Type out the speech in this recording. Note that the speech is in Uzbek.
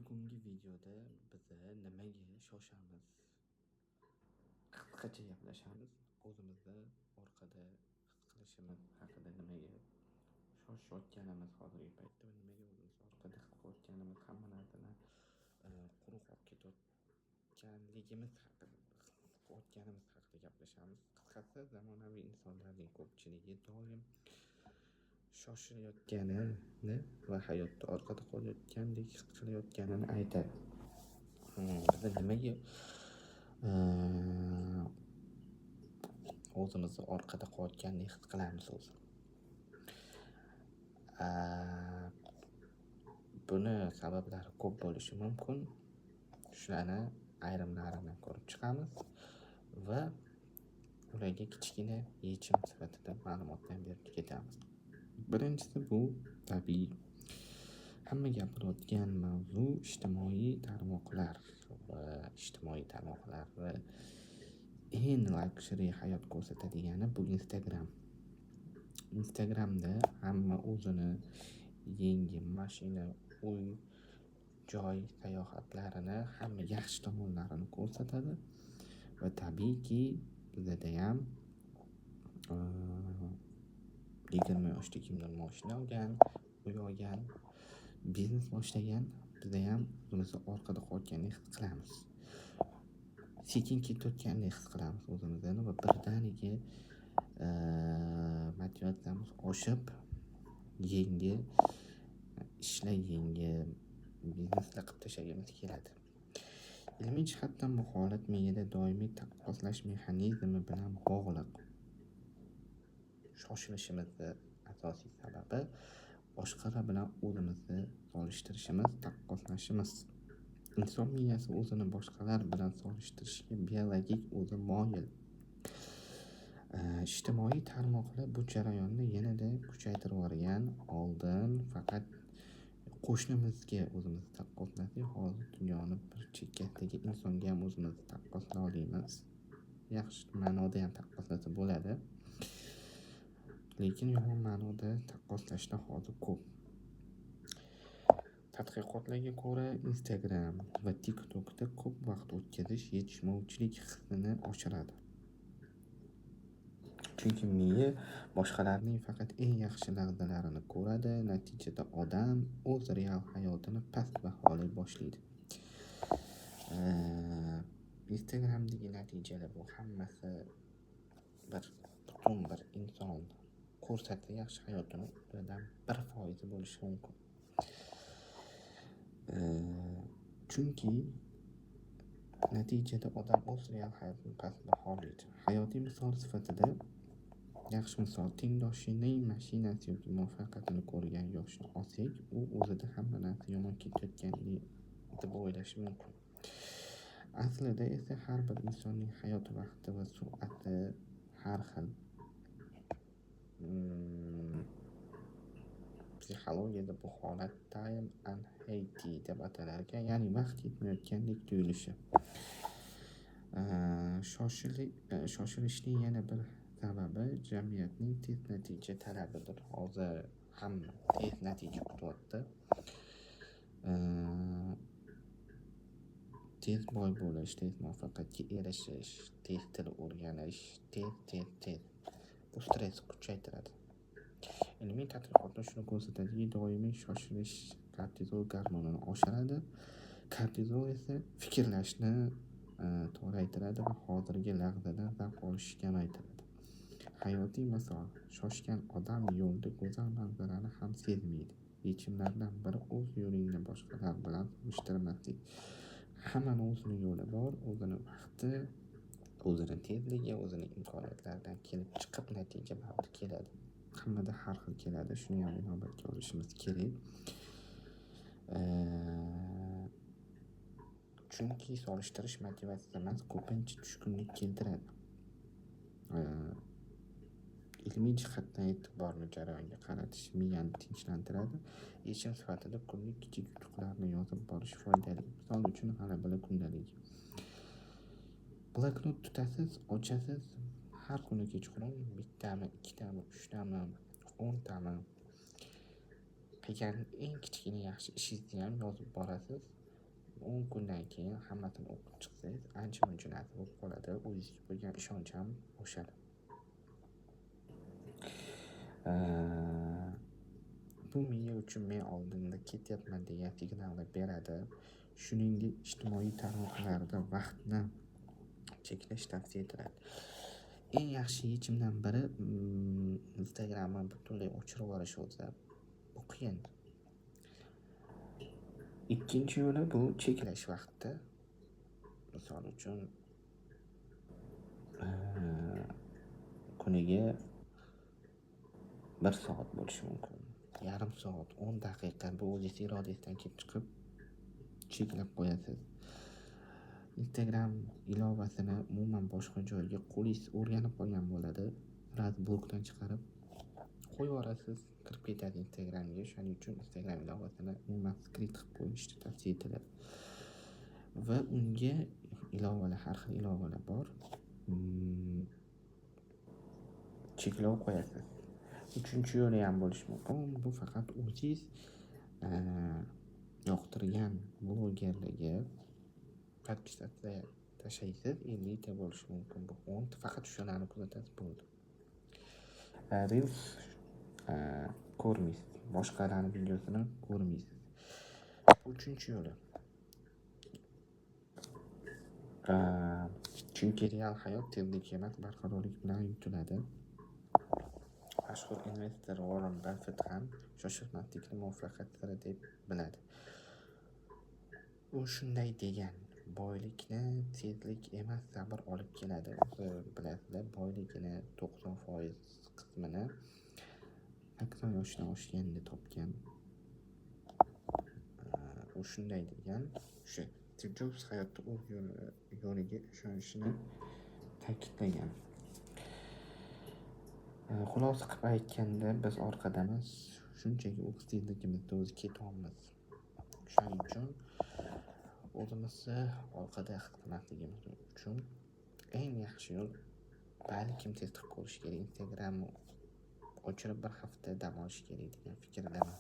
Bugungi videoda biz nimaga shoshamiz, qisqacha gaplashamiz. O'zimizni orqada his qilishimiz haqida, nimaga shoshayotganimiz, hozirgi paytda nimaga o'zimizni orqada his qilayotganimiz, hamma narsani quruq olib ketayotganligimiz haqida gaplashamiz. Qisqasi, zamonaviy insonlarning ko'pchiligi doim shoshilayotganini va hayotda orqada qolayotgandek his qilayotganini aytadi. Biz nimaga o'zimizni orqada qolayotgandek his qilamiz o'zi? Buni sabablari ko'p bo'lishi mumkin. Shularni ayrimlarini ko'rib chiqamiz va ularga kichkina yechim sifatida ma'lumotlar berib ketamiz. Birinchisi, bu tabiiy. Hamma gapirayotgan mavzu ijtimoiy tarmoqlar va eng luxury hayot ko'rsatadigani bu Instagramda hamma o'zini yangi mashina, uy, joy sayohatlarini, hamma yaxshi tomonlarini ko'rsatadi va tabiiyki bizda ham 20 yoshda kimdir mashina olgan, uy olgan, biznes boshlagan, bizda ham o'zimizni orqada qolganini his qilamiz. Sekin ketayotganini his qilamiz o'zimizni va birdaniga motivatsiyamiz oshib, yangi ishlar, yangi bizneslar qilib tashlagimiz keladi. Ilmiy jihatdan bu holat miyada doimiy taqqoslash mexanizmi bilan bog'liq. Shoshilishimizning asosiy sababi boshqalar bilan o'zimizni solishtirishimiz, taqqoslashimiz. Inson miyasi o'zini boshqalar bilan solishtirishga biologik o'zi moyil. Ijtimoiy tarmoqlar bu jarayonni yanada kuchaytirib yuborgan. Oldin faqat qo'shnimizga o'zimizni taqqoslasak, hozir dunyoni bir chekkasidagi insonga ham o'zimizni taqqoslay olamiz. Yaxshi ma'noda ham taqqoslasa bo'ladi. Lekin yomon ma'noda taqqoslashlar hozir ko'p. Tadqiqotlarga ko'ra, Instagram va TikTokda ko'p vaqt o'tkazish yetishmovchilik hissini oshiradi. Chunki miya boshqalarning faqat eng yaxshi lahzalarini ko'radi. Natijada odam o'z real hayotini past baholay boshlaydi. Instagramdagi natijalar bu hammasi butun bir inson ko'rsatsa yaxshi hayotini undan 1% bo'lishi mumkin. Chunki natijada odam o'z real hayotini past baholaydi. Hayotiy misol sifatida, yaxshi misol, tengdoshining mashinasi yoki muvaffaqiyatini ko'rgan yoshni olsak, u o'zida hamma narsa yomon ketayotganini deb o'ylashi mumkin. Aslida esa har bir insonning hayot vaqti va sur'ati har xil. Psixologiyada bu holat time anxiety deb atalgan, ya'ni vaqt yetmayotgandek tuyulishi. Shoshilishning yana bir sababi jamiyatning tez natija talabidir. Hozir hamma tez natija kutyapti. Tez boy bo'lish, tez muvaffaqiyatga erishish, tez til o'rganish, tez. Bu stressni kuchaytiradi. Ilmiy tadqiqotlar shuni ko'rsatadiki, doimiy shoshilish kortizol gormonini oshiradi. Kortizol esa fikrlashni toraytiradi va hozirgi lahzadan zavq olishni kamaytiradi. Hayotiy misol, shoshgan odam yo'lda go'zal manzarani ham sezmaydi. Yechimlardan biri o'z yo'lingni boshqalar bilan solishtirmaslik. Hammaning o'zini yo'li bor, o'zini vaqti, o'zini tezligi, o'zini imkoniyatlaridan kelib chiqib natija baribir keladi. Hammada har xil keladi. Shuni ham inobatga olishimiz kerak. Chunki solishtirish motivatsiya emas, ko'pincha tushkunlik keltiradi. Ilmiy jihatdan e'tiborni jarayonga qaratish miyani tinchlantiradi. Yechim sifatida kunlik kichik yutuqlarni yozib borish foydali. Misol uchun, g'alabalar kundaligi. Bloknot tutasiz, ochasiz, har kuni kechqurun 1tami, 2tami, 3tami, 10tami qilgan eng kichkina yaxshi ishingizni ham yozib borasiz 10 kundan keyin hammasini o'qib chiqsangiz ancha muncha narsa bo'lib qoladi. O'zingizga bo'lgan ishonch ham oshadi. Bu miya uchun men oldinda ketyapman degan signalni beradi. Shuningdek, ijtimoiy tarmoqlarda vaqtni cheklash tavsiya etiladi. Eng yaxshi yechimdan biri Instagramni butunlay o'chirib yuborish o'zi. Bu qiyin. Ikkinchi yo'li bu cheklash vaqti. Misol uchun kuniga 1 soat bo'lishi mumkin. Yarim soat, 10 daqiqa bu o'zingiz irodangizdan kelib chiqib cheklab qo'yasiz. Instagram ilovasini umuman boshqa joyga qo'lingiz o'rganib qolgan bo'ladi. Raz blokdan chiqarib qo'yib yuborasiz, kirib ketadi Instagramga. Shuning uchun Instagram ilovasini umuman skrit qilib qo'yishni tavsiya etiladi. Va unga ilovalar, har xil ilovalar bor. Cheklov qo'yasiz. Uchinchi yo'li ham bo'lishi mumkin. Bu faqat o'zingiz yoqtirgan blogerlarga podpisatsiya tashlaysiz. 50 ta bo'lishi mumkin. Bu fond faqat shularni kuzatasiz bo'ldi. Reels ko'rmaysiz. Boshqalarning videosini ko'rmaysiz. Uchinchi yo'li. Chunki real hayot tezlik emas, barqarorlik bilan yutiladi. Mashhur investor Warren Buffett ham shoshilmaslikni muvaffaqiyat siri deb biladi. U shunday degan: boylikni tezlik emas, sabr olib keladi. O'zi bilasizlar, boylikni 90% qismini 80 yoshdan oshganda topgan. U shunday degan, o'sha Steve Jobs hayotda o'z yo'liga ishonishini ta'kidlagan. Xulosa qilib aytganda, biz orqadamiz, shunchaki o'z tezligimizda o'zi ketyapmiz. Shuning uchun o'zimizni orqada his qilmasligimiz uchun eng yaxshi yo'l balkim test qilib ko'rish kerak. Instagramni o'chirib bir hafta dam olish kerak degan fikrdaman.